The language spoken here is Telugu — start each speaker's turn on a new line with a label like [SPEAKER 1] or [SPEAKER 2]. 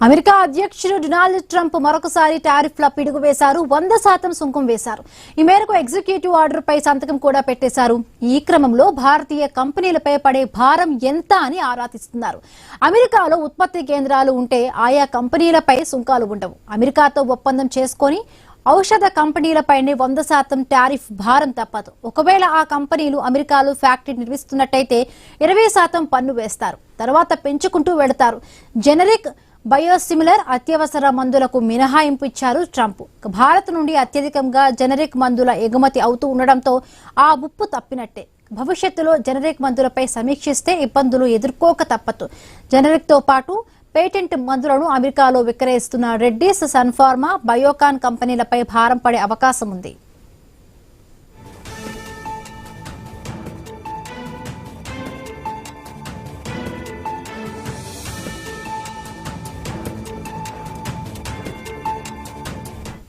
[SPEAKER 1] అమెరికా అధ్యక్షుడు డొనాల్డ్ ట్రంప్ మరొకసారి టారిఫ్ల పిడుగు వేశారు. 100% సుంకం వేశారు. ఈ మేరకు ఎగ్జిక్యూటివ్ ఆర్డర్ పై సంతకం కూడా పెట్టేశారు. ఈ క్రమంలో భారతీయ కంపెనీలపై పడే భారం ఎంత అని ఆరా తీస్తున్నారు. అమెరికాలో ఉత్పత్తి కేంద్రాలు ఉంటే ఆయా కంపెనీలపై సుంకాలు ఉండవు. అమెరికాతో ఒప్పందం చేసుకొని ఔషధ కంపెనీలపైనే 100% టారిఫ్ భారం తప్పదు. ఒకవేళ ఆ కంపెనీలు అమెరికాలో ఫ్యాక్టరీ నిర్మిస్తున్నట్టయితే 20% పన్ను వేస్తారు. తర్వాత పెంచుకుంటూ వెళతారు. జెనరిక్ బయోసిమిలర్ అత్యవసర మందులకు మినహాయింపు ఇచ్చారు ట్రంప్. భారత్ నుండి అత్యధికంగా జెనరిక్ మందుల ఎగుమతి అవుతూ ఉండడంతో ఆ ముప్పు తప్పినట్టే. భవిష్యత్తులో జెనరిక్ మందులపై సమీక్షిస్తే ఇబ్బందులు ఎదుర్కోక తప్పదు. జెనరిక్ తో పాటు పేటెంట్ మందులను అమెరికాలో విక్రయిస్తున్న రెడ్డీస్, సన్ ఫార్మా, బయోకాన్ కంపెనీలపై భారం పడే అవకాశం ఉంది.